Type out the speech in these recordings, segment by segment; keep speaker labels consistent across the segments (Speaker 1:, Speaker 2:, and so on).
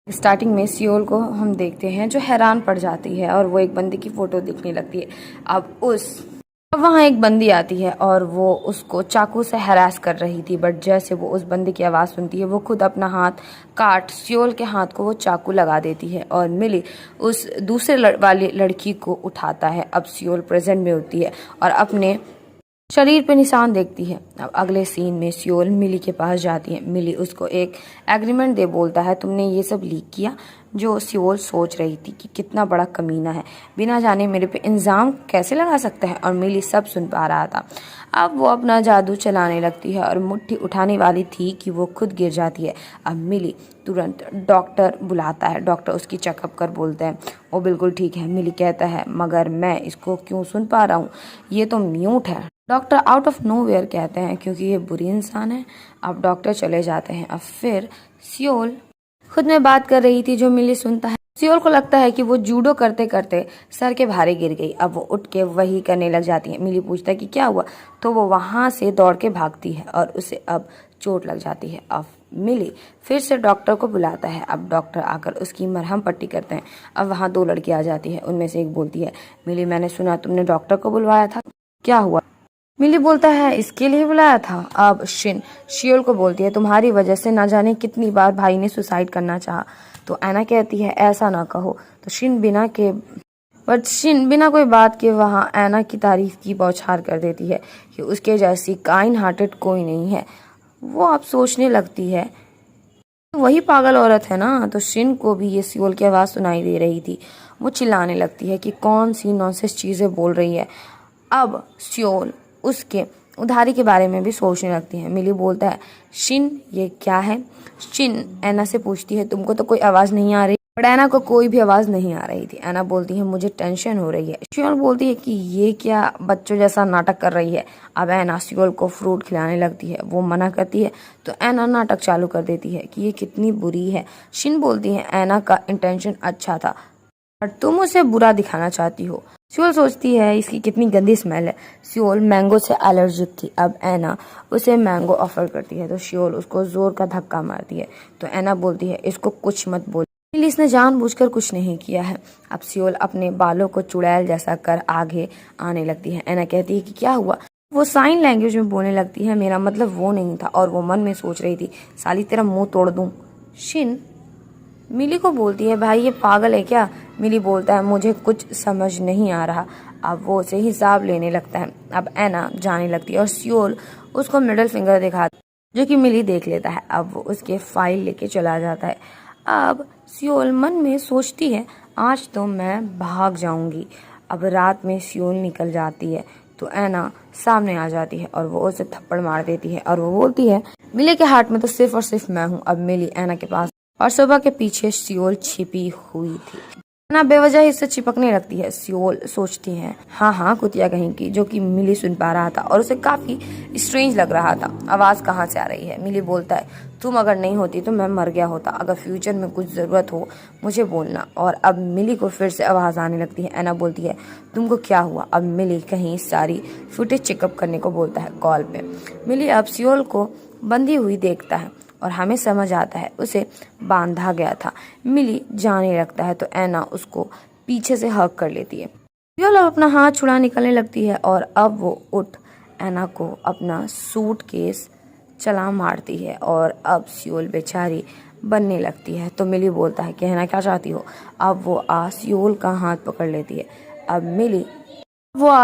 Speaker 1: Starting में Seoul को हम देखते हैं जो हैरान पड़ जाती है और वो एक बंदी की फोटो दिखने लगती है। अब वहाँ एक बंदी आती है और वो उसको चाकू से हरास कर रही थी, बट जैसे वो उस बंदी की आवाज़ सुनती है वो खुद अपना हाथ काट सियोल के हाथ को वो चाकू लगा देती है और मिली उस दूसरे वाली लड़की को उठाता है। अब सियोल प्रेजेंट में होती है और अपने शरीर पे निशान देखती है। अब अगले सीन में सियोल मिली के पास जाती है। मिली उसको एक एग्रीमेंट दे बोलता है तुमने ये सब लीक किया। जो सियोल सोच रही थी कि कितना बड़ा कमीना है, बिना जाने मेरे पे इल्जाम कैसे लगा सकता है, और मिली सब सुन पा रहा था। अब वो अपना जादू चलाने लगती है और मुट्ठी उठाने वाली थी कि वो खुद गिर जाती है। अब मिली तुरंत डॉक्टर बुलाता है। डॉक्टर उसकी चेकअप कर बोलते हैं वो बिल्कुल ठीक है। मिली कहता है मगर मैं इसको क्यों सुन पा रहा हूँ, ये तो म्यूट है। डॉक्टर आउट ऑफ नोवेयर कहते हैं क्योंकि ये बुरी इंसान है। अब डॉक्टर चले जाते हैं। अब फिर सियोल खुद में बात कर रही थी जो मिली सुनता है। सियोल को लगता है कि वो जूडो करते करते सर के भारे गिर गई। अब वो उठ के वही करने लग जाती है। मिली पूछता है कि क्या हुआ, तो वो वहां से दौड़ के भागती है और उसे अब चोट लग जाती है। अब मिली फिर से डॉक्टर को बुलाता है। अब डॉक्टर आकर उसकी मरहम पट्टी करते हैं। अब वहाँ दो लड़की आ जाती है। उनमें से एक बोलती है मिली मैंने सुना तुमने डॉक्टर को बुलवाया था, क्या हुआ। मिली बोलता है इसके लिए बुलाया था। अब शियोल को बोलती है तुम्हारी वजह से ना जाने कितनी बार भाई ने सुसाइड करना चाहा। तो ऐना कहती है ऐसा ना कहो। तो शिन बिना कोई बात के वहाँ ऐना की तारीफ की बौछार कर देती है कि उसके जैसी काइंड हार्टेड कोई नहीं है। वो अब सोचने लगती है वही पागल औरत है ना। तो शिन को भी ये सियोल की आवाज़ सुनाई दे रही थी। वो चिल्लाने लगती है कि कौन सी नॉनसेंस चीज़ें बोल रही है। अब सियोल उसके उधारी के बारे में भी सोचने लगती है। मिली बोलता है शिन ये क्या है। शिन ऐना से पूछती है तुमको तो कोई आवाज़ नहीं आ रही, बट ऐना को कोई भी आवाज़ नहीं आ रही थी। ऐना बोलती है मुझे टेंशन हो रही है। सियोल बोलती है कि ये क्या बच्चों जैसा नाटक कर रही है। अब ऐना सियोल को फ्रूट खिलाने लगती है। वो मना करती है तो ऐना नाटक चालू कर देती है कि ये कितनी बुरी है। शिन बोलती है ऐना का इंटेंशन अच्छा था और तुम उसे बुरा दिखाना चाहती हो। सियोल सोचती है इसकी कितनी गंदी स्मेल है। सियोल मैंगो से एलर्जिक थी। अब ऐना उसे मैंगो ऑफर करती है तो सियोल उसको जोर का धक्का मारती है। तो ऐना बोलती है इसको कुछ मत बोल, इसने जानबूझकर कुछ नहीं किया है। अब सियोल अपने बालों को चुड़ैल जैसा कर आगे आने लगती है। ऐना कहती है कि क्या हुआ। वो साइन लैंग्वेज में बोलने लगती है मेरा मतलब वो नहीं था, और वो मन में सोच रही थी साली तेरा मुंह तोड़ दूं। शिन मिली को बोलती है भाई ये पागल है क्या। मिली बोलता है मुझे कुछ समझ नहीं आ रहा। अब वो उसे हिसाब लेने लगता है। अब ऐना जाने लगती है और सियोल उसको मिडिल फिंगर दिखाता है जो कि मिली देख लेता है। अब वो उसके फाइल लेके चला जाता है। अब सियोल मन में सोचती है आज तो मैं भाग जाऊंगी। अब रात में सियोल निकल जाती है तो ऐना सामने आ जाती है और वो उसे थप्पड़ मार देती है और वो बोलती है मिली के हाथ में तो सिर्फ और सिर्फ मैं हूँ। अब मिली ऐना के पास और सुबह के पीछे सियोल छिपी हुई थी। ना बेवजह इससे चिपकने लगती है। सियोल सोचती है हाँ कुतिया कहीं की, जो कि मिली सुन पा रहा था और उसे काफी स्ट्रेंज लग रहा था। आवाज कहाँ से आ रही है। मिली बोलता है तुम अगर नहीं होती तो मैं मर गया होता। अगर फ्यूचर में कुछ जरूरत हो मुझे बोलना। और अब मिली को फिर से आवाज आने लगती है। ऐना बोलती है तुमको क्या हुआ। अब मिली कहीं सारी फुटेज चेकअप करने को बोलता है कॉल पे। मिली अब सियोल को बंधी हुई देखता है और हमें समझ आता है उसे बांधा गया था। मिली जाने लगता है तो ऐना उसको पीछे से हग कर लेती है। सियोल अपना हाथ छुड़ा निकलने लगती है और अब वो उठ ऐना को अपना सूटकेस चला मारती है और अब सियोल बेचारी बनने लगती है। तो मिली बोलता है कहना क्या चाहती हो। अब वो सियोल का हाथ पकड़ लेती है।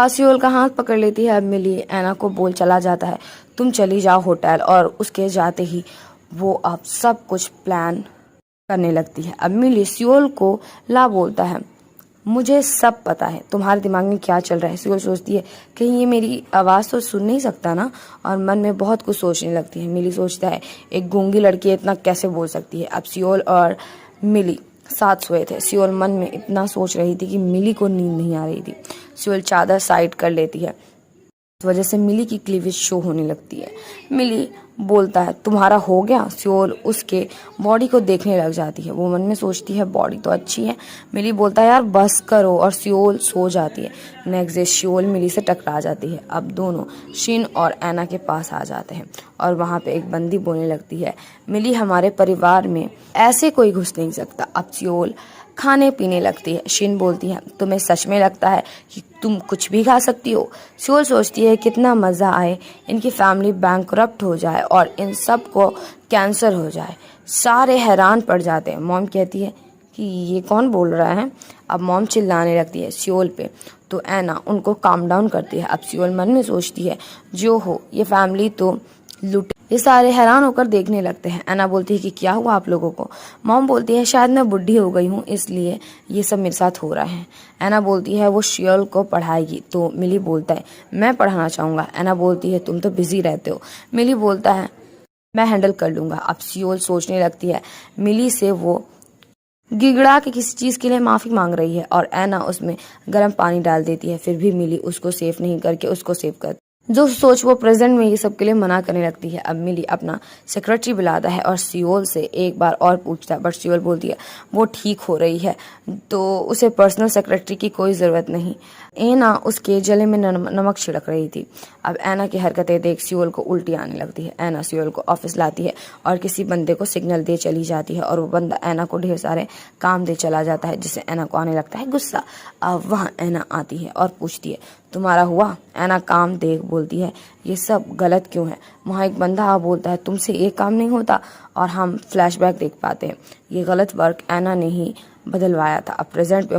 Speaker 1: सियोल का हाथ पकड़ लेती है। अब मिली ऐना को बोल चला जाता है तुम चली जाओ होटल, और उसके जाते ही वो अब सब कुछ प्लान करने लगती है। अब मिली सियोल को ला बोलता है मुझे सब पता है तुम्हारे दिमाग में क्या चल रहा है। सियोल सोचती है कहीं ये मेरी आवाज़ तो सुन नहीं सकता ना, और मन में बहुत कुछ सोचने लगती है। मिली सोचता है एक गूंगी लड़की इतना कैसे बोल सकती है। अब सियोल और मिली साथ सोए थे। सियोल मन में इतना सोच रही थी कि मिली को नींद नहीं आ रही थी। सियोल चादर साइड कर लेती है इस वजह से मिली की क्लीवेज शो होने लगती है। मिली बोलता है तुम्हारा हो गया। सियोल उसके बॉडी को देखने लग जाती है। वो मन में सोचती है बॉडी तो अच्छी है। मिली बोलता है यार बस करो और सियोल सो जाती है। नेक्स्ट डे सियोल मिली से टकरा जाती है। अब दोनों शिन और ऐना के पास आ जाते हैं और वहाँ पे एक बंदी बोलने लगती है मिली हमारे परिवार में ऐसे कोई घुस नहीं सकता। अब सियोल खाने पीने लगती है। शिन बोलती है तुम्हें सच में लगता है कि तुम कुछ भी खा सकती हो। सियोल सोचती है कितना मज़ा आए इनकी फैमिली बैंकरप्ट हो जाए और इन सब को कैंसर हो जाए। सारे हैरान पड़ जाते हैं। मॉम कहती है कि ये कौन बोल रहा है। अब मॉम चिल्लाने लगती है सियोल पे, तो ऐना उनको काम डाउन करती है। अब सियोल मन में सोचती है जो हो ये फैमिली तो लूट। ये सारे हैरान होकर देखने लगते हैं। ऐना बोलती है कि क्या हुआ आप लोगों को। मॉम बोलती है शायद मैं बुढ़ी हो गई हूँ इसलिए ये सब मेरे साथ हो रहा है। ऐना बोलती है वो सियोल को पढ़ाएगी। तो मिली बोलता है मैं पढ़ाना चाहूँगा। ऐना बोलती है तुम तो बिजी रहते हो। मिली बोलता है मैं हैंडल कर लूँगा। अब सियोल सोचने लगती है मिली से वो गिड़गिड़ा के किसी चीज़ के लिए माफ़ी मांग रही है और ऐना उसमें गर्म पानी डाल देती है। फिर भी मिली उसको सेफ नहीं करके उसको सेव कर जो सोच वो प्रेजेंट में ये सब के लिए मना करने लगती है। अब मिली अपना सेक्रेटरी बुलाता है और सियोल से एक बार और पूछता है बट सियोल बोलती है वो ठीक हो रही है तो उसे पर्सनल सेक्रेटरी की कोई ज़रूरत नहीं। ऐना उसके गले में नमक छिड़क रही थी। अब ऐना की हरकतें देख सियोल को उल्टी आने लगती है। ऐना सियोल को ऑफिस लाती है और किसी बंदे को सिग्नल दे चली जाती है और वो बंदा ऐना को ढेर सारे काम दे चला जाता है जिससे ऐना को आने लगता है गुस्सा। अब वहाँ ऐना आती है और पूछती है तुम्हारा हुआ। ऐना काम देख बोलती है ये सब गलत क्यों है। वहाँ एक बंदा आ बोलता है तुमसे एक काम नहीं होता और हम फ्लैशबैक देख पाते हैं। ये गलत वर्क ऐना ने ही बदलवाया था। अब प्रेजेंट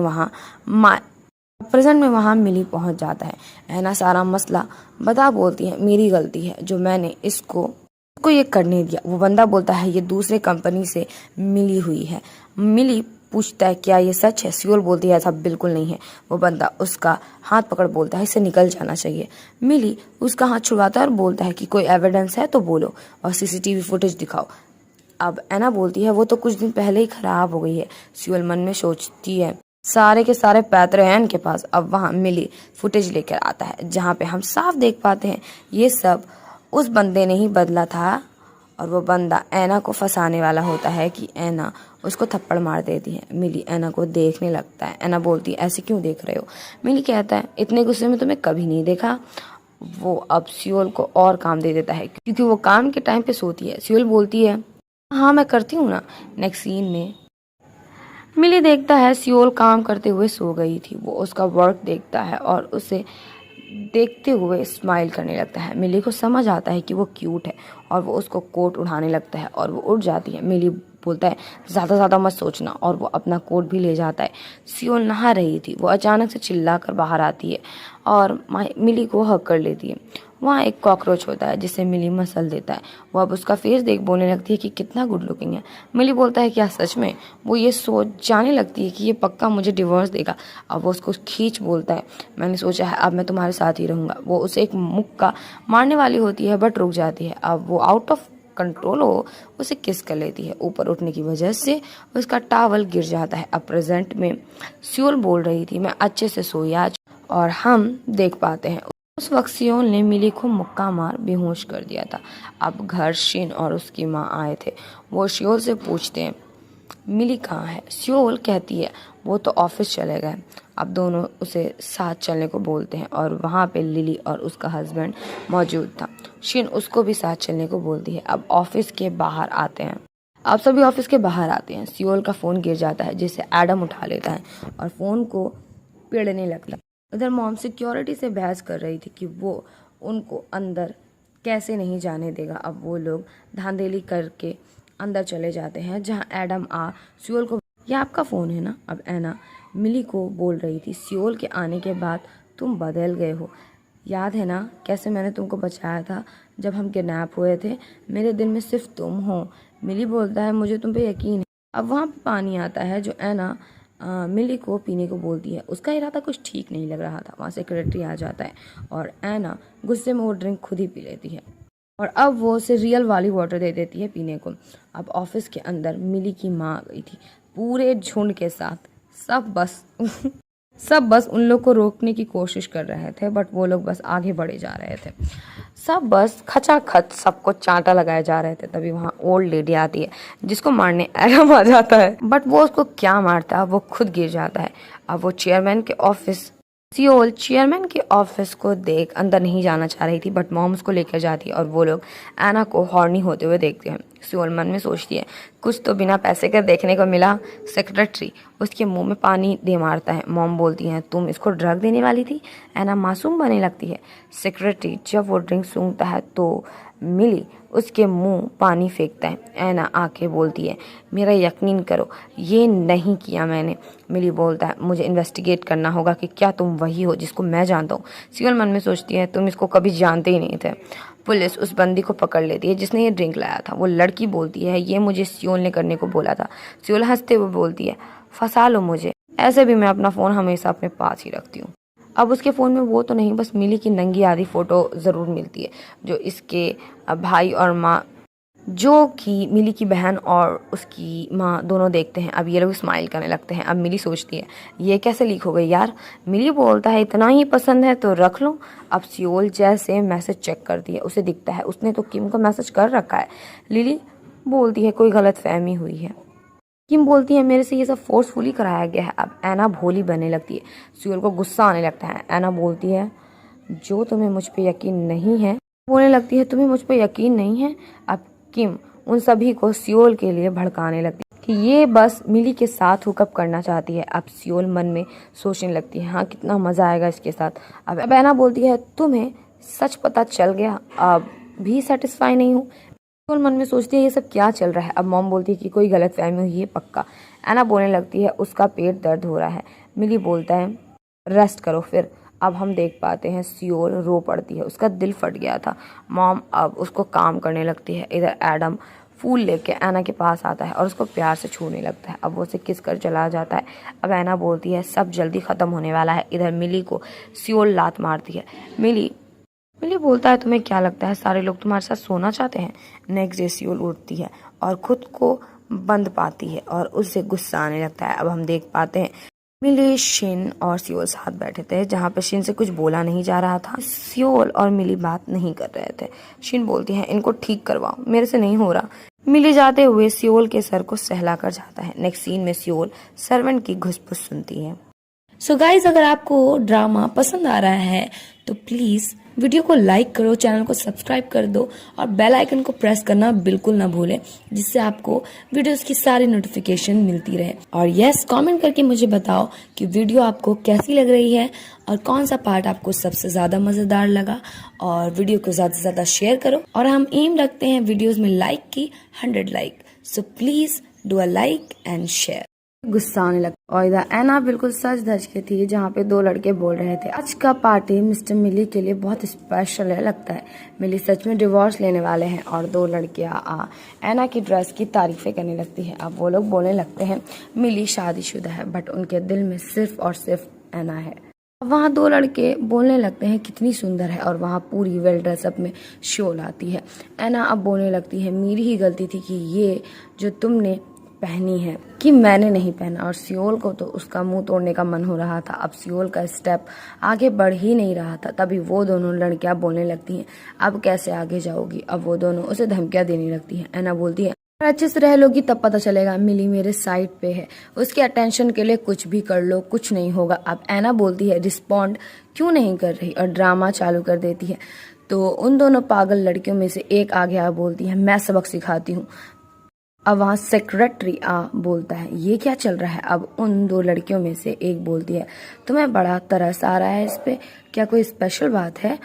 Speaker 1: में वहाँ मिली पहुँच जाता है। ऐना सारा मसला बता बोलती है मेरी गलती है जो मैंने इसको ये करने दिया। वो बंदा बोलता है ये दूसरे कंपनी से मिली हुई है। मिली पूछता है क्या ये सच है। सियोल बोलती है ऐसा बिल्कुल नहीं है। वो बंदा उसका हाथ पकड़ बोलता है इसे निकल जाना चाहिए। मिली उसका हाथ छुड़वाता है और बोलता है कि कोई एविडेंस है तो बोलो और सीसीटीवी फुटेज दिखाओ। अब ऐना बोलती है वो तो कुछ दिन पहले ही खराब हो गई है। सियोल मन में सोचती है सारे के सारे पैतरे हैं इनके पास। अब वहाँ मिली फुटेज लेकर आता है जहाँ पे हम साफ देख पाते हैं ये सब उस बंदे ने ही बदला था और वो बंदा ऐना को फंसाने वाला होता है कि ऐना उसको थप्पड़ मार देती है। मिली ऐना को देखने लगता है। ऐना बोलती है ऐसे क्यों देख रहे हो। मिली कहता है इतने गुस्से में तुम्हें कभी नहीं देखा। वो अब सियोल को और काम दे देता है क्योंकि वो काम के टाइम पे सोती है। सियोल बोलती है हाँ मैं करती हूँ ना। नेक्स्ट सीन में मिली देखता है सियोल काम करते हुए सो गई थी। वो उसका वर्क देखता है और उसे देखते हुए स्माइल करने लगता है। मिली को समझ आता है कि वो क्यूट है और वो उसको कोट उड़ाने लगता है और वो उड़ जाती है। मिली बोलता है ज़्यादा मत सोचना और वो अपना कोट भी ले जाता है। सियोल नहा रही थी। वो अचानक से चिल्लाकर बाहर आती है और मिली को हक कर लेती है। वहाँ एक कॉकरोच होता है जिसे मिली मसल देता है। वो अब उसका फेस देख बोलने लगती है कि कितना गुड लुकिंग है। मिली बोलता है क्या सच में। वो ये सोच जाने लगती है कि ये पक्का मुझे डिवोर्स देगा। अब वो उसको खींच बोलता है मैंने सोचा है अब मैं तुम्हारे साथ ही रहूँगा। वो उसे एक मुक्का मारने वाली होती है बट रुक जाती है। अब वो आउट ऑफ कंट्रोल हो उसे किस कर लेती है। ऊपर उठने की वजह से उसका टावल गिर जाता है। अब प्रेजेंट में सियोल बोल रही थी मैं अच्छे से सोई आज और हम देख पाते हैं उस वक्त सियोल ने मिली को मुक्का मार बेहोश कर दिया था। अब घर शिन और उसकी माँ आए थे। वो सियोल से पूछते हैं मिली कहाँ है। सियोल कहती है वो तो ऑफिस चले गए। अब दोनों उसे साथ चलने को बोलते हैं और वहाँ पे लिली और उसका हस्बैंड मौजूद था। शिन उसको भी साथ चलने को बोलती है। अब ऑफिस के बाहर आते हैं। अब सभी ऑफिस के बाहर आते हैं। सियोल का फ़ोन गिर जाता है जिसे एडम उठा लेता है और फ़ोन को पेड़ने लगता है। उधर मॉम सिक्योरिटी से बहस कर रही थी कि वो उनको अंदर कैसे नहीं जाने देगा। अब वो लोग धांधली करके अंदर चले जाते हैं जहाँ एडम सियोल को ये आपका फ़ोन है ना। अब ऐना मिली को बोल रही थी सियोल के आने के बाद तुम बदल गए हो। याद है ना कैसे मैंने तुमको बचाया था जब हम किडनैप हुए थे। मेरे दिल में सिर्फ तुम हो। मिली बोलता है मुझे तुम पे यकीन है। अब वहाँ पे पानी आता है जो ऐना मिली को पीने को बोलती है। उसका इरादा कुछ ठीक नहीं लग रहा था। वहाँ सेक्रेटरी आ जाता है और ऐना गुस्से में वो ड्रिंक खुद ही पी लेती है और अब वो उसे रियल वाली वाटर दे देती है पीने को। अब ऑफिस के अंदर मिली की माँ आ गई थी पूरे झुंड के साथ। सब बस सब बस उन लोग को रोकने की कोशिश कर रहे थे, बट वो लोग बस आगे बढ़े जा रहे थे। सब बस खचाखच सबको चांटा लगाए जा रहे थे। तभी वहाँ ओल्ड लेडी आती है जिसको मारने एडम आ जाता है, बट वो उसको क्या मारता है, वो खुद गिर जाता है। अब वो सियोल चेयरमैन के ऑफिस को देख अंदर नहीं जाना चाह रही थी, बट मॉम उसको लेकर जाती है और वो लोग एना को हॉर्नी होते हुए देखते हैं। सियोल मन में सोचती है कुछ तो बिना पैसे के देखने को मिला। सेक्रेटरी उसके मुंह में पानी दे मारता है। मॉम बोलती है तुम इसको ड्रग देने वाली थी। एना मासूम बनने लगती है। सेक्रेटरी जब वो ड्रिंक सूंघता है तो मिली उसके मुंह पानी फेंकता है। एना आके बोलती है मेरा यकीन करो ये नहीं किया मैंने। मिली बोलता है मुझे इन्वेस्टिगेट करना होगा कि क्या तुम वही हो जिसको मैं जानता हूँ। सियोल मन में सोचती है तुम इसको कभी जानते ही नहीं थे। पुलिस उस बंदी को पकड़ लेती है जिसने ये ड्रिंक लाया था। वो लड़की बोलती है ये मुझे सियोल ने करने को बोला था। सियोल हंसते हुए बोलती है फंसा लो मुझे, ऐसे भी मैं अपना फ़ोन हमेशा अपने पास ही रखती हूँ। अब उसके फ़ोन में वो तो नहीं, बस मिली की नंगी आधी फ़ोटो ज़रूर मिलती है जो इसके भाई और माँ, जो कि मिली की बहन और उसकी माँ दोनों देखते हैं। अब ये लोग स्माइल करने लगते हैं। अब मिली सोचती है ये कैसे लीक हो गई यार। मिली बोलता है इतना ही पसंद है तो रख लो। अब सियोल जैसे मैसेज चेक करती है उसे दिखता है उसने तो किम को मैसेज कर रखा है। लिली बोलती है कोई गलत फहमी हुई है। किम बोलती है मेरे से ये सब फोर्सफुली कराया गया है। अब एना भोली बनने लगती है। सियोल को गुस्सा आने लगता है। एना बोलती है जो तुम्हें मुझ पे यकीन नहीं है, बोलने लगती है तुम्हें मुझ पे यकीन नहीं है। अब किम उन सभी को सियोल के लिए भड़काने लगती है कि ये बस मिली के साथ हुकअप करना चाहती है। अब सियोल मन में सोचने लगती है हाँ कितना मजा आएगा इसके साथ। अब एना बोलती है तुम्हें सच पता चल गया, अब भी सेटिस्फाई नहीं हूँ। सियोल मन में सोचती है ये सब क्या चल रहा है। अब मॉम बोलती है कि कोई गलत फहमी हुई है पक्का। एना बोलने लगती है उसका पेट दर्द हो रहा है। मिली बोलता है रेस्ट करो फिर। अब हम देख पाते हैं सियोल रो पड़ती है, उसका दिल फट गया था। मॉम अब उसको काम करने लगती है। इधर एडम फूल लेके एना के पास आता है और उसको प्यार से छूने लगता है। अब वो उसे किस कर चला जाता है। अब एना बोलती है सब जल्दी ख़त्म होने वाला है। इधर मिली को सियोल लात मारती है। मिली बोलता है तुम्हें क्या लगता है सारे लोग तुम्हारे साथ सोना चाहते हैं। नेक्स्ट डे सियोल उठती है और खुद को बंद पाती है और उससे गुस्सा आने लगता है। अब हम देख पाते हैं मिली, शिन और सियोल साथ बैठे थे जहाँ पे शिन से कुछ बोला नहीं जा रहा था। सियोल और मिली बात नहीं कर रहे थे। शिन बोलती है इनको ठीक करवाओ मेरे से नहीं हो रहा। मिली जाते हुए सियोल के सर को सहला कर जाता है। नेक्स्ट सीन में सियोल सर्वेंट की घुसपुस सुनती है।
Speaker 2: सो गाइज अगर आपको ड्रामा पसंद आ रहा है तो प्लीज वीडियो को लाइक करो, चैनल को सब्सक्राइब कर दो और बेल आइकन को प्रेस करना बिल्कुल ना भूलें जिससे आपको वीडियोस की सारी नोटिफिकेशन मिलती रहे। और यस, कमेंट करके मुझे बताओ कि वीडियो आपको कैसी लग रही है और कौन सा पार्ट आपको सबसे ज्यादा मजेदार लगा। और वीडियो को ज्यादा से ज्यादा शेयर करो और हम एम रखते हैं वीडियोज में लाइक की 100 like. So please do a like and share.
Speaker 1: गुस्सा आने लगा और इधर एना बिल्कुल सज धज के थी जहाँ पे दो लड़के बोल रहे थे आज का पार्टी मिस्टर मिली के लिए बहुत स्पेशल है लगता है। मिली सच में डिवोर्स लेने वाले हैं और दो लड़कियाँ एना की ड्रेस की तारीफें करने लगती है। अब वो लोग बोलने लगते हैं मिली शादीशुदा है बट उनके दिल में सिर्फ और सिर्फ एना है। वहाँ दो लड़के बोलने लगते हैं कितनी सुंदर है और वहाँ पूरी वेल ड्रेसअप में शोल आती है। एना अब बोलने लगती है मेरी ही गलती थी कि ये जो तुमने पहनी है कि मैंने नहीं पहना। और सियोल को तो उसका मुंह तोड़ने का मन हो रहा था। अब सियोल का स्टेप आगे बढ़ ही नहीं रहा था। तभी वो दोनों लड़कियां बोलने लगती हैं अब कैसे आगे जाओगी। अब वो दोनों उसे धमकियां देने लगती हैं। एना बोलती है अच्छे से रह लोगी तब पता चलेगा मिली मेरे साइड पे है, उसके अटेंशन के लिए कुछ भी कर लो कुछ नहीं होगा। अब एना बोलती है रिस्पॉन्ड क्यों नहीं कर रही और ड्रामा चालू कर देती है। तो उन दोनों पागल लड़कियों में से एक आगे आ बोलती है मैं सबक सिखाती हूँ। अब वहाँ सेक्रेटरी बोलता है ये क्या चल रहा है। अब उन दो लड़कियों में से एक बोलती है तुम्हें बड़ा तरस आ रहा है इस पे, क्या कोई स्पेशल बात है।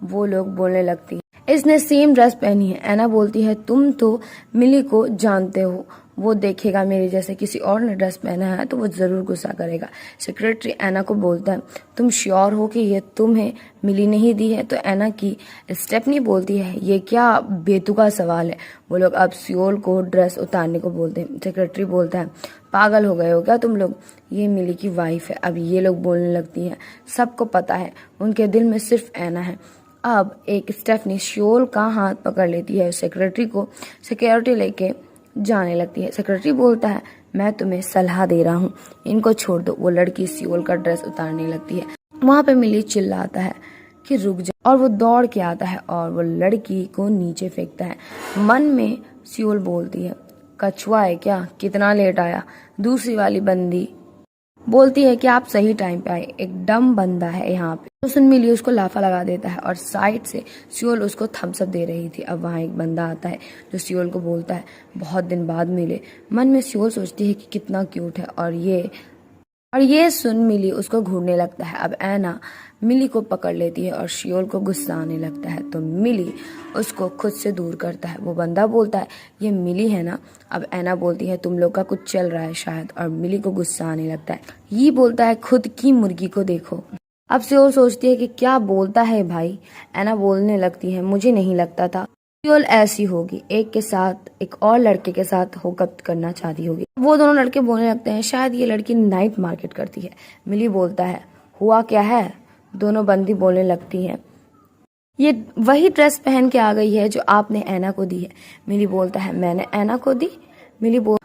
Speaker 1: वो लोग बोलने लगती है इसने सेम ड्रेस पहनी है। एना बोलती है तुम तो मिली को जानते हो, वो देखेगा मेरे जैसे किसी और ने ड्रेस पहना है तो वो जरूर गुस्सा करेगा। सेक्रेटरी एना को बोलता है तुम श्योर हो कि ये तुम्हें मिली नहीं दी है। तो एना की स्टेफनी बोलती है ये क्या बेतुका सवाल है। वो लोग अब सियोल को ड्रेस उतारने को बोलते हैं। सेक्रेटरी बोलता है पागल हो गए हो क्या तुम लोग, ये मिली की वाइफ है। अब ये लोग बोलने लगती हैं सबको पता है उनके दिल में सिर्फ एना है। अब एक स्टेफनी सियोल का हाथ पकड़ लेती है, सेक्रेटरी को सिक्योरिटी लेके जाने लगती है। सेक्रेटरी बोलता है मैं तुम्हें सलाह दे रहा हूँ, इनको छोड़ दो। वो लड़की सियोल का ड्रेस उतारने लगती है। वहाँ पे मिली चिल्लाता है कि रुक जा, और वो दौड़ के आता है और वो लड़की को नीचे फेंकता है। मन में सियोल बोलती है, कछुआ है क्या, कितना लेट आया। दूसरी वाली बंदी बोलती है कि आप सही टाइम पे आए, एक डम बंदा है यहाँ पे। तो सुन मिली उसको लाफा लगा देता है और साइड से सियोल उसको थम्स अप दे रही थी। अब वहाँ एक बंदा आता है जो सियोल को बोलता है, बहुत दिन बाद मिले। मन में सियोल सोचती है कि कितना क्यूट है, और ये सुन मिली उसको घूरने लगता है। अब ऐना मिली को पकड़ लेती है और सियोल को गुस्सा आने लगता है, तो मिली उसको खुद से दूर करता है। वो बंदा बोलता है, ये मिली है ना। अब ऐना बोलती है, तुम लोग का कुछ चल रहा है शायद, और मिली को गुस्सा आने लगता है। ये बोलता है, खुद की मुर्गी को देखो। अब सियोल सोचती है कि क्या बोलता है भाई। ऐना बोलने लगती है, मुझे नहीं लगता था सियोल ऐसी होगी, एक के साथ एक और लड़के के साथ होकअप करना चाहती होगी। वो दोनों लड़के बोलने लगते हैं, शायद ये लड़की नाइट मार्केट करती है। मिली बोलता है, हुआ क्या है। दोनों बंदी बोलने लगती हैं, ये वही ड्रेस पहन के आ गई है जो आपने ऐना को दी है। मिली बोलता है, मैंने ऐना को दी। मिली बोल,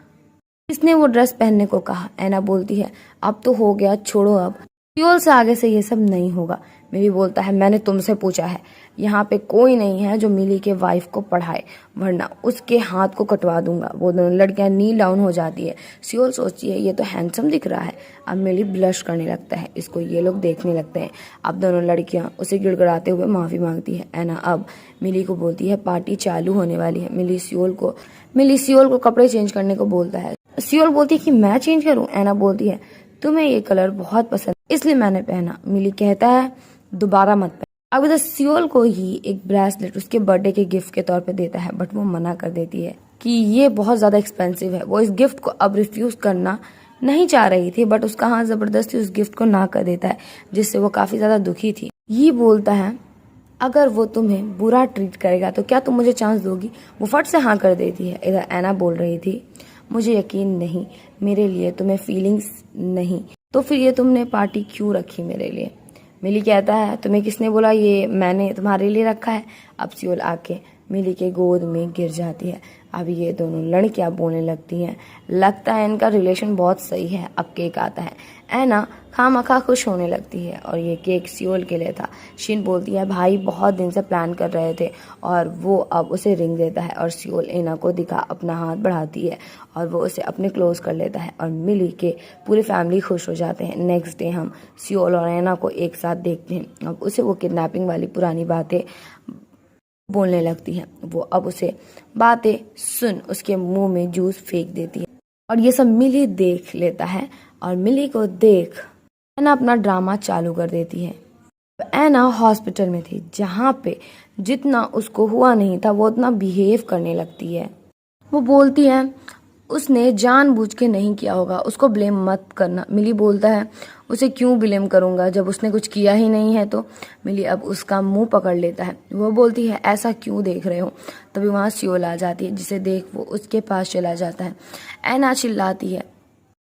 Speaker 1: किसने वो ड्रेस पहनने को कहा। ऐना बोलती है, अब तो हो गया, छोड़ो अब, सियोल से आगे से ये सब नहीं होगा। मिली बोलता है, मैंने तुमसे पूछा है, यहाँ पे कोई नहीं है जो मिली के वाइफ को पढ़ाए, वरना उसके हाथ को कटवा दूंगा। वो दोनों लड़कियां नील डाउन हो जाती है। सियोल सोचती है, ये तो हैंडसम दिख रहा है। अब मिली ब्लश करने लगता है, इसको ये लोग देखने लगते हैं। अब दोनों लड़कियां उसे गिड़गिड़ाते हुए माफी मांगती है। ऐना अब मिली को बोलती है, पार्टी चालू होने वाली है। मिली सियोल को कपड़े चेंज करने को बोलता है। सियोल बोलती है कि मैं चेंज करूं। ऐना बोलती है, तुम्हें ये कलर बहुत पसंद इसलिए मैंने पहना। मिली कहता है, दोबारा मत पहन। अब इधर सियोल को ही एक ब्रेसलेट उसके बर्थडे के गिफ्ट के तौर पे देता है, बट वो मना कर देती है कि ये बहुत ज्यादा एक्सपेंसिव है। वो इस गिफ्ट को अब रिफ्यूज करना नहीं चाह रही थी, बट उसका हाथ जबरदस्ती उस गिफ्ट को ना कर देता है, जिससे वो काफी ज्यादा दुखी थी। ये बोलता है, अगर वो तुम्हें बुरा ट्रीट करेगा तो क्या तुम मुझे चांस दोगी। वो फट से हाँ कर देती है। इधर ऐना बोल रही थी, मुझे यकीन नहीं, मेरे लिए तुम्हें फीलिंग्स नहीं, तो फिर ये तुमने पार्टी क्यों रखी मेरे लिए। मिली कहता है, तुम्हें किसने बोला ये मैंने तुम्हारे लिए रखा है। अब सियोल आके मिली के गोद में गिर जाती है। अब ये दोनों लड़कियां बोलने लगती हैं, लगता है इनका रिलेशन बहुत सही है। अब केक आता है। ऐना खामखा खुश होने लगती है और ये केक सियोल के लिए था। शिन बोलती है, भाई बहुत दिन से प्लान कर रहे थे, और वो अब उसे रिंग देता है और सियोल ऐना को दिखा अपना हाथ बढ़ाती है और वो उसे अपने क्लोज कर लेता है और मिली के पूरी फैमिली खुश हो जाते हैं। नेक्स्ट डे हम सियोल और ऐना को एक साथ देखते हैं। अब उसे वो किडनैपिंग वाली पुरानी बातें बोलने लगती है। वो अब उसे बातें सुन उसके मुंह में जूस फेंक देती है और ये सब मिली देख लेता है और मिली को देख ऐना अपना ड्रामा चालू कर देती है। ऐना हॉस्पिटल में थी, जहाँ पे जितना उसको हुआ नहीं था वो उतना बिहेव करने लगती है। वो बोलती है, उसने जानबूझ के नहीं किया होगा, उसको ब्लेम मत करना। मिली बोलता है, उसे क्यों ब्लेम करूंगा जब उसने कुछ किया ही नहीं है। तो मिली अब उसका मुंह पकड़ लेता है। वो बोलती है, ऐसा क्यों देख रहे हो। तभी वहां सियोल आ जाती है, जिसे देख वो उसके पास चला जाता है। ऐना चिल्लाती है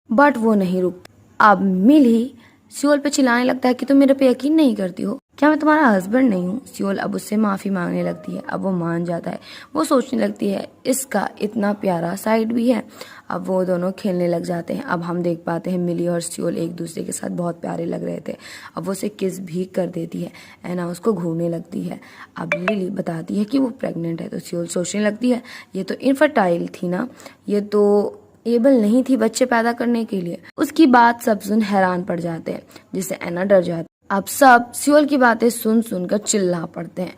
Speaker 1: बट वो नहीं रुकती। अब मिली सियोल पे चिल्लाने लगता है कि तुम मेरे पे यकीन नहीं करती हो, क्या मैं तुम्हारा हस्बैंड नहीं हूँ। सियोल अब उससे माफी मांगने लगती है। अब वो मान जाता है। वो सोचने लगती है इसका इतना प्यारा साइड भी है। अब वो दोनों खेलने लग जाते हैं। अब हम देख पाते हैं मिली और सियोल एक दूसरे के साथ बहुत प्यारे लग रहे थे। अब वो उसे किस भी कर देती है। ऐना उसको घूरने लगती है। अब लिली बताती है कि वो प्रेग्नेंट है, तो सियोल सोचने लगती है ये तो इनफर्टाइल थी ना, ये तो एबल नहीं थी बच्चे पैदा करने के लिए। उसकी बात सब सुन हैरान पड़ जाते हैं, जिससे ऐना डर जाती है। अब सब सियोल की बातें सुन सुनकर चिल्ला पड़ते हैं।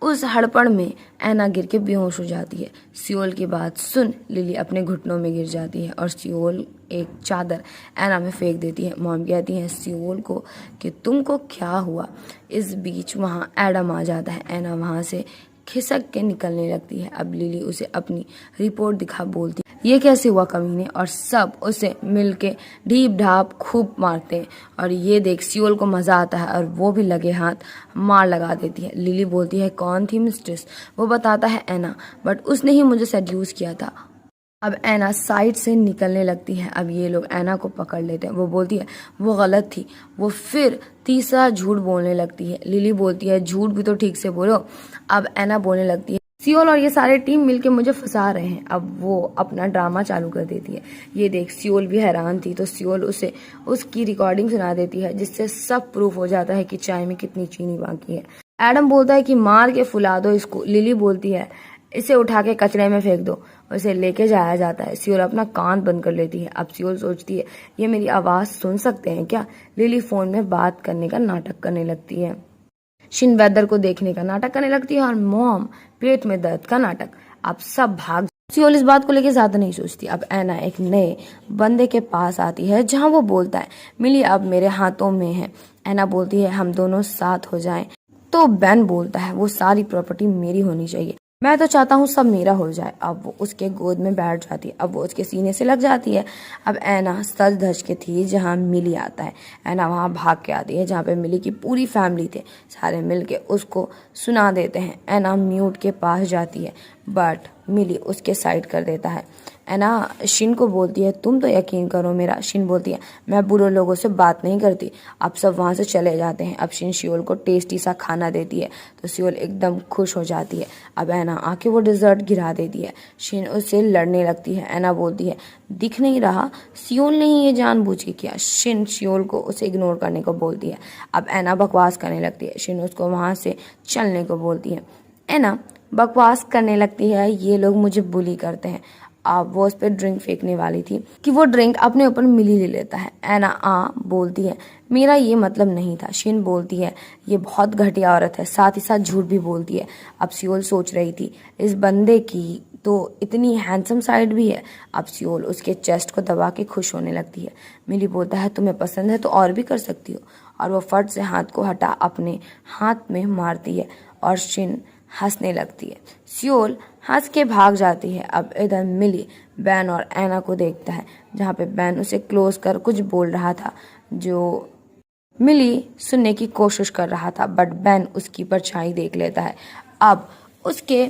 Speaker 1: उस हड़पड़ में ऐना गिर के बेहोश हो जाती है। सियोल की बात सुन लिली अपने घुटनों में गिर जाती है और सियोल एक चादर ऐना में फेंक देती है। मॉम कहती है सियोल को कि तुमको क्या हुआ। इस बीच वहाँ एडम आ जाता है। ऐना वहाँ से खिसक के निकलने लगती है। अब लिली उसे अपनी रिपोर्ट दिखा बोलती है, ये कैसे हुआ कमीने, और सब उसे मिलके ढीप ढाप खूब मारते हैं। और ये देख सियोल को मजा आता है और वो भी लगे हाथ मार लगा देती है। लिली बोलती है, कौन थी मिस्ट्रेस। वो बताता है ऐना, बट उसने ही मुझे सेड्यूस किया था। अब ऐना साइड से निकलने लगती है। अब ये लोग ऐना को पकड़ लेते हैं। वो बोलती है वो गलत थी। वो फिर तीसरा झूठ बोलने लगती है। लिली बोलती है झूठ भी तो ठीक से बोलो। अब ऐना बोलने लगती है सियोल और ये सारे टीम मिलके मुझे फंसा रहे हैं। अब वो अपना ड्रामा चालू कर देती है। ये देख सियोल भी हैरान थी तो सियोल उसे उसकी रिकॉर्डिंग सुना देती है, जिससे सब प्रूफ हो जाता है कि चाय में कितनी चीनी बाकी है। एडम बोलता है कि मार के फुला दो इसको। लिली बोलती है इसे उठा के कचरे में फेंक दो और इसे लेके जाया जाता है। सियोल अपना कान बंद कर लेती है। अब सियोल सोचती है ये मेरी आवाज सुन सकते हैं क्या। लिली फोन में बात करने का नाटक करने लगती है। शिन वेदर को देखने का नाटक करने लगती है और मॉम पेट में दर्द का नाटक। अब सब भाग। सियोल इस बात को लेके ज्यादा नहीं सोचती। अब एना एक नए बंदे के पास आती है जहां वो बोलता है मिली अब मेरे हाथों में है। एना बोलती है हम दोनों साथ हो जाएं। तो बेन बोलता है वो सारी प्रॉपर्टी मेरी होनी चाहिए, मैं तो चाहता हूँ सब मेरा हो जाए। अब वो उसके गोद में बैठ जाती है। अब वो उसके सीने से लग जाती है। अब एना सज धज के थी जहाँ मिली आता है। एना वहाँ भाग के आती है जहाँ पे मिली की पूरी फैमिली थे। सारे मिलके उसको सुना देते हैं। एना म्यूट के पास जाती है बट मिली उसके साइड कर देता है। एना शिन को बोलती है तुम तो यकीन करो मेरा। शिन बोलती है मैं बुरे लोगों से बात नहीं करती। अब सब वहां से चले जाते हैं। अब शिन सियोल को टेस्टी सा खाना देती है तो सियोल एकदम खुश हो जाती है। अब एना आके वो डिजर्ट गिरा देती है। शिन उससे लड़ने लगती है। एना बोलती है दिख नहीं रहा सियोल ने ही ये जानबूझ के किया। शिन सियोल को उसे इग्नोर करने को बोलती है। अब एना बकवास करने लगती है। शिन उसको वहां से चलने को बोलती है। एना बकवास करने लगती है ये लोग मुझे बुली करते हैं। अब वो उस पर ड्रिंक फेंकने वाली थी कि वो ड्रिंक अपने ऊपर मिली ले लेता है। एना बोलती है मेरा ये मतलब नहीं था। शिन बोलती है ये बहुत घटिया औरत है, साथ ही साथ झूठ भी बोलती है। अब सियोल सोच रही थी इस बंदे की तो इतनी हैंडसम साइड भी है। अब सियोल उसके चेस्ट को दबा के खुश होने लगती है। मिली बोलता है तुम्हें पसंद है तो और भी कर सकती हो और वो फट से हाथ को हटा अपने हाथ में मारती है और शिन हंसने लगती है। सियोल हंस के भाग जाती है। अब इधर मिली बैन और एना को देखता है जहाँ पे बैन उसे क्लोज कर कुछ बोल रहा था जो मिली सुनने की कोशिश कर रहा था बट बैन उसकी परछाई देख लेता है। अब उसके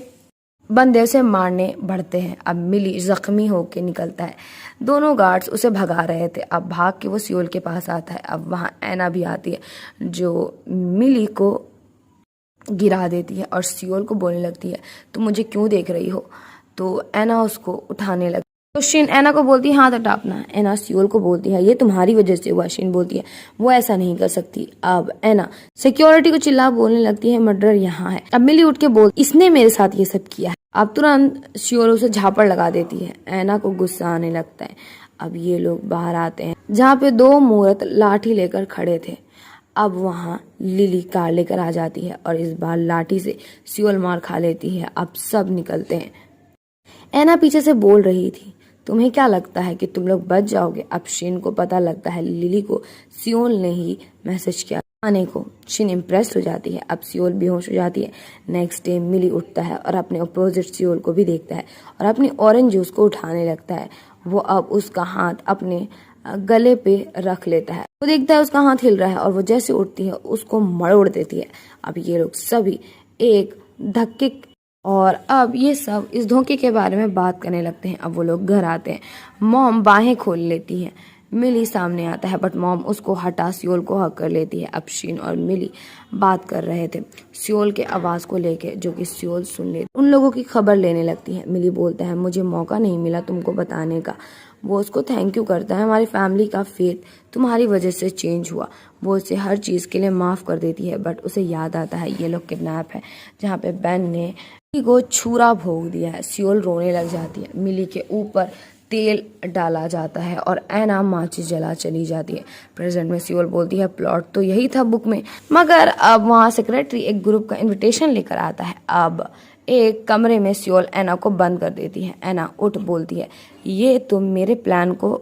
Speaker 1: बंदे उसे मारने बढ़ते हैं। अब मिली जख्मी होके निकलता है। दोनों गार्ड्स उसे भगा रहे थे। अब भाग के वो सियोल के पास आता है। अब वहाँ एना भी आती है जो मिली को गिरा देती है और सियोल को बोलने लगती है तुम मुझे क्यों देख रही हो। तो एना उसको उठाने लगती तो शिन एना को बोलती है हाथ हटा अपना। एना सियोल को बोलती है ये तुम्हारी वजह से हुआ। शिन बोलती है वो ऐसा नहीं कर सकती। अब एना सिक्योरिटी को चिल्ला बोलने लगती है मर्डर यहाँ है। अब मिली उठ के बोल इसने मेरे साथ ये सब किया है। अब तुरंत सियोल उसे झापड़ लगा देती है। एना को गुस्सा आने लगता है। अब ये लोग बाहर आते हैं जहाँ पे दो मूर्त लाठी लेकर खड़े थे। अब वहाँ लिली कार लेकर आ जाती है और इस बार लाठी से सियोल मार खा लेती है। अब सब निकलते हैं। एना पीछे से बोल रही थी तुम्हें क्या लगता है कि तुम लोग बच जाओगे। अब शिन को पता लगता है लिली को सियोल ने ही मैसेज किया आने को। शिन इम्प्रेस हो जाती है। अब सियोल बेहोश हो जाती है। नेक्स्ट डे मिली उठता है और अपने अपोजिट सियोल को भी देखता है और अपनी ऑरेंज जूस को उठाने लगता है। वो अब उसका हाथ अपने गले पे रख लेता है। वो देखता है उसका हाथ हिल रहा है और वो जैसे उठती है उसको मरोड़ देती है। अब ये लोग सभी एक धक्के और अब ये सब इस धोखे के बारे में बात करने लगते हैं। अब वो लोग घर आते हैं। मॉम बाहें खोल लेती है। मिली सामने आता है बट मॉम उसको हटा सियोल को हक कर लेती है। अब शिन और मिली बात कर रहे थे सियोल के आवाज को लेके जो कि सियोल सुन ले उन लोगों की खबर लेने लगती है। मिली बोलता है मुझे मौका नहीं मिला तुमको बताने का। वो उसको थैंक यू करता है हमारी फैमिली का फेथ तुम्हारी वजह से चेंज हुआ। वो उसे हर चीज के लिए माफ कर देती है बट उसे याद आता है ये लोग किडनैप है जहाँ पे बेन ने मिली को छुरा भोग दिया है। सियोल रोने लग जाती है। मिली के ऊपर तेल डाला जाता है और एना माचिस जला चली जाती है। प्रेजेंट में सियोल बोलती है प्लॉट तो यही था बुक में, मगर अब वहाँ सेक्रेटरी एक ग्रुप का इनविटेशन लेकर आता है। अब एक कमरे में सियोल एना को बंद कर देती है। एना उठ बोलती है ये तुम मेरे प्लान को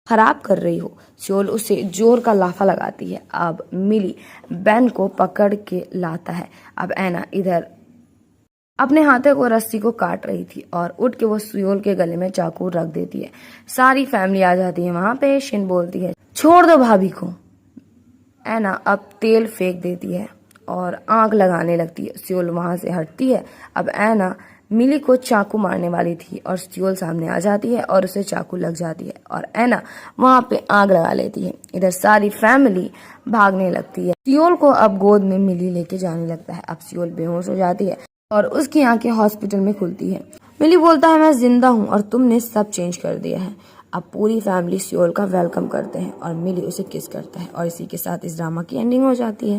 Speaker 1: खराब कर रही हो। सियोल उसे जोर का लाफा लगाती है। अब मिली बैन को पकड़ के लाता है। अब एना इधर अपने हाथों को रस्सी को काट रही थी और उठ के वो सियोल के गले में चाकू रख देती है। सारी फैमिली आ जाती है वहां पे। शिन बोलती है छोड़ दो भाभी को। एना अब तेल फेंक देती है और आग लगाने लगती है। सियोल वहां से हटती है। अब एना मिली को चाकू मारने वाली थी और सियोल सामने आ जाती है और उसे चाकू लग जाती है और एना वहां पे आग लगा लेती है। इधर सारी फैमिली भागने लगती है। सियोल को अब गोद में मिली लेके जाने लगता है। अब सियोल बेहोश हो जाती है। और उसकी आंखें हॉस्पिटल में खुलती है। मिली बोलता है, मैं जिंदा हूँ और तुमने सब चेंज कर दिया है। अब पूरी फैमिली सियोल का वेलकम करते हैं और मिली उसे किस करता है और इसी के साथ इस ड्रामा की एंडिंग हो जाती है।